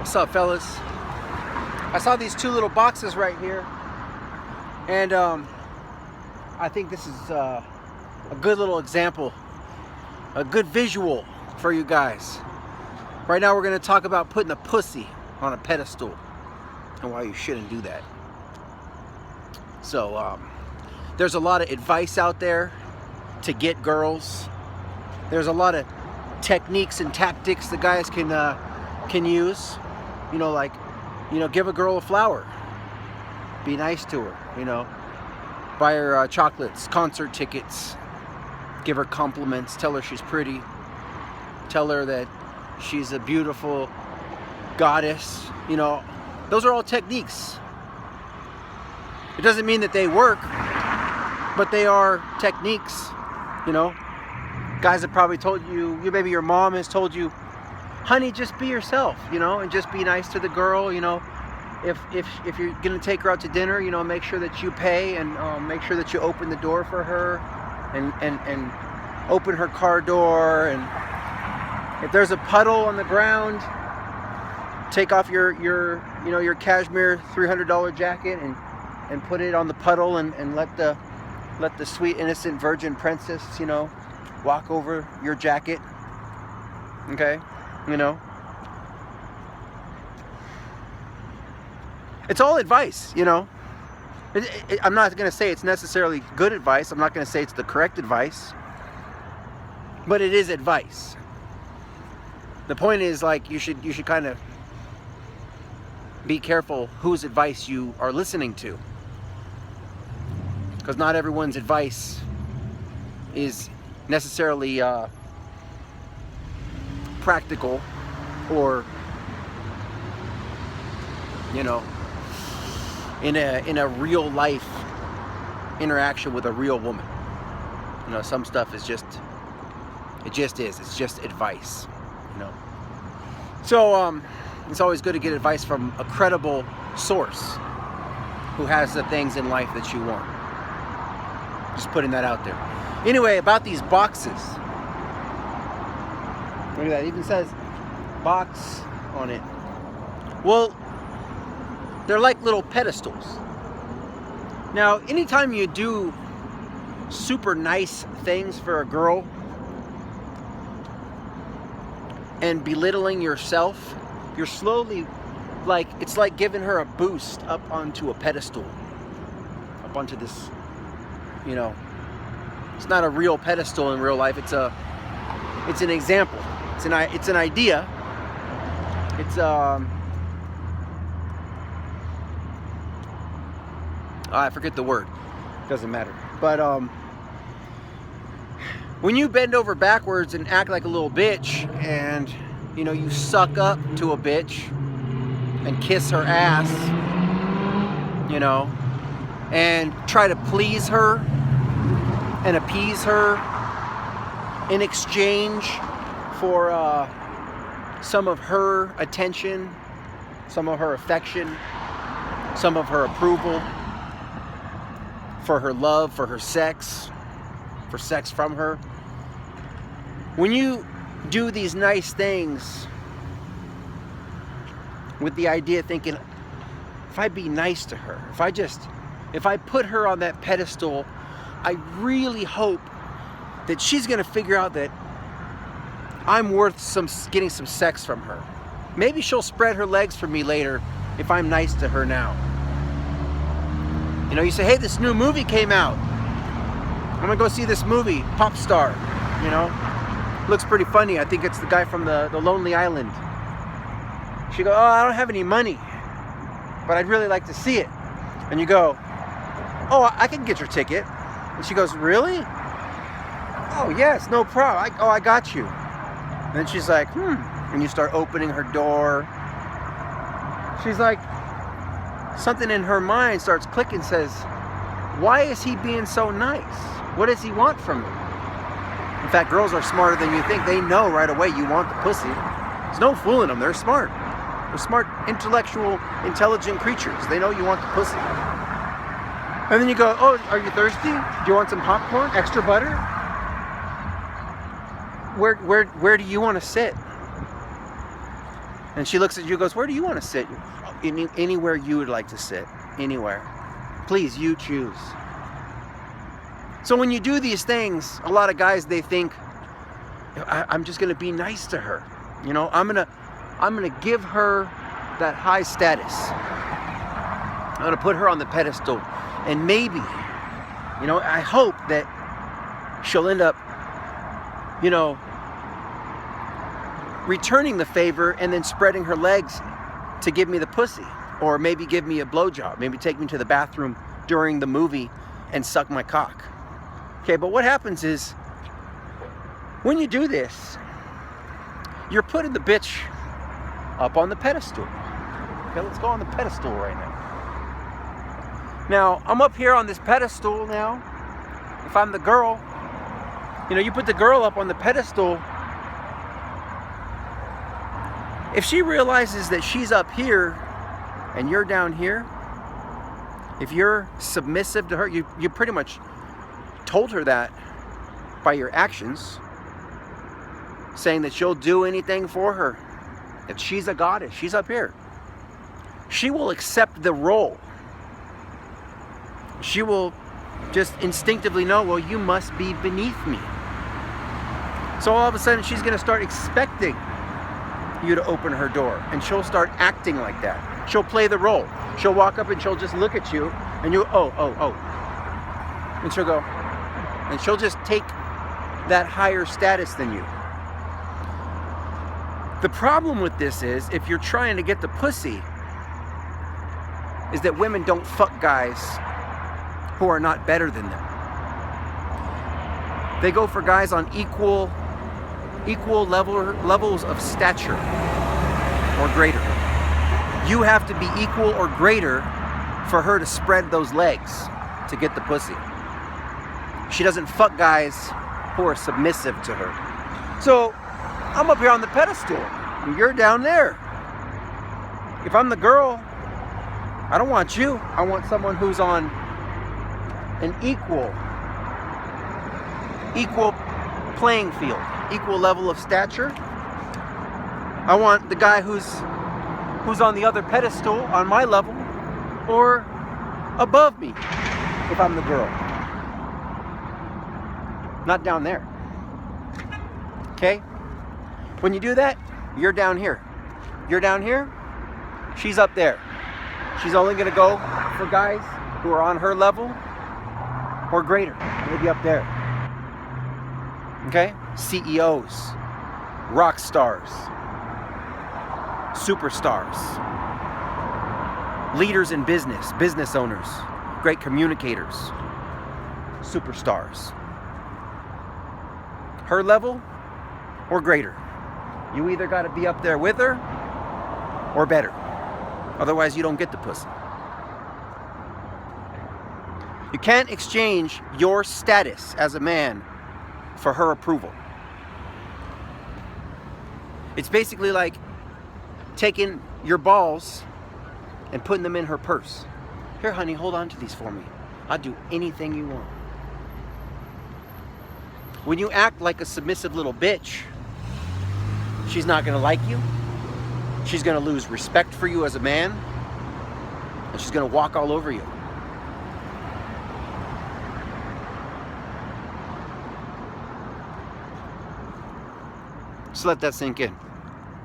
What's up, fellas? I saw these two little boxes right here, and I think this is a good little example, a good visual for you guys. Right now we're going to talk about putting a pussy on a pedestal and why you shouldn't do that. So there's a lot of advice out there to get girls. There's a lot of techniques and tactics the guys can use. You know, like, give a girl a flower. Be nice to her, Buy her chocolates, concert tickets. Give her compliments. Tell her she's pretty. Tell her that she's a beautiful goddess. Those are all techniques. It doesn't mean that they work, but they are techniques. Guys have probably told you, maybe your mom has told you, honey, just be yourself, and just be nice to the girl. If you're gonna take her out to dinner, make sure that you pay, and make sure that you open the door for her, and open her car door. And if there's a puddle on the ground, take off your cashmere $300 jacket and put it on the puddle, and let the sweet innocent virgin princess, walk over your jacket. Okay? It's all advice, I'm not going to say it's necessarily good advice. I'm not going to say it's the correct advice. But it is advice. The point is, like, you should kind of be careful whose advice you are listening to. Because not everyone's advice is necessarily practical, or in a real life interaction with a real woman. Some stuff is just it's just advice. So it's always good to get advice from a credible source who has the things in life that you want. Just putting that out there. Anyway, about these boxes. Look at that. It even says box on it. Well, they're like little pedestals. Now, anytime you do super nice things for a girl and belittling yourself, you're slowly, it's like giving her a boost up onto a pedestal. Up onto this, it's not a real pedestal in real life. It's an example. It's an idea. It's I forget the word. Doesn't matter. But when you bend over backwards and act like a little bitch, and you suck up to a bitch and kiss her ass, and try to please her and appease her in exchange for some of her attention, some of her affection, some of her approval, for her love, for her sex, for sex from her. When you do these nice things with the idea, thinking, if I be nice to her, if I put her on that pedestal, I really hope that she's going to figure out that I'm worth getting some sex from her. Maybe she'll spread her legs for me later if I'm nice to her now. You say, hey, this new movie came out. I'm going to go see this movie, Pop Star. Looks pretty funny. I think it's the guy from the Lonely Island. She goes, oh, I don't have any money, but I'd really like to see it. And you go, oh, I can get your ticket. And she goes, really? Oh, yes, no problem. I got you. And then she's like, And you start opening her door. She's like, something in her mind starts clicking, says, why is he being so nice? What does he want from me? In fact, girls are smarter than you think. They know right away you want the pussy. There's no fooling them. They're smart. They're smart, intellectual, intelligent creatures. They know you want the pussy. And then you go, oh, are you thirsty? Do you want some popcorn? Extra butter? Where do you want to sit? And she looks at you and goes, where do you want to sit? Anywhere you would like to sit. Anywhere. Please, you choose. So when you do these things, a lot of guys, they think, I'm just going to be nice to her. You know, I'm going to give her that high status. I'm going to put her on the pedestal. And maybe, you know, I hope that she'll end up, you know, returning the favor and then spreading her legs to give me the pussy, or maybe give me a blowjob, maybe take me to the bathroom during the movie and suck my cock. Okay, but what happens is when you do this, you're putting the bitch up on the pedestal. Okay, let's go on the pedestal right now. Now, I'm up here on this pedestal now. If I'm the girl, you know, you put the girl up on the pedestal. If she realizes that she's up here and you're down here, if you're submissive to her, you pretty much told her that by your actions, saying that you'll do anything for her, that she's a goddess, she's up here. She will accept the role. She will just instinctively know, well, you must be beneath me. So all of a sudden she's going to start expecting you to open her door, and she'll start acting like that. She'll play the role. She'll walk up and she'll just look at you, and you, oh. And she'll go, and she'll just take that higher status than you. The problem with this is, if you're trying to get the pussy, is that women don't fuck guys who are not better than them. They go for guys on equal levels of stature or greater. You have to be equal or greater for her to spread those legs to get the pussy. She doesn't fuck guys who are submissive to her. So I'm up here on the pedestal and you're down there. If I'm the girl, I don't want you. I want someone who's on an equal playing field, equal level of stature. I want the guy who's on the other pedestal on my level or above me if I'm the girl. Not down there. Okay? When you do that, you're down here. You're down here, she's up there. She's only going to go for guys who are on her level or greater, maybe up there. Okay? CEOs, rock stars, superstars, leaders in business owners, great communicators, superstars. Her level or greater. You either got to be up there with her or better. Otherwise, you don't get the pussy. You can't exchange your status as a man for her approval. It's basically like taking your balls and putting them in her purse. Here, honey, hold on to these for me. I'll do anything you want. When you act like a submissive little bitch, she's not going to like you. She's going to lose respect for you as a man. And she's going to walk all over you. Just let that sink in.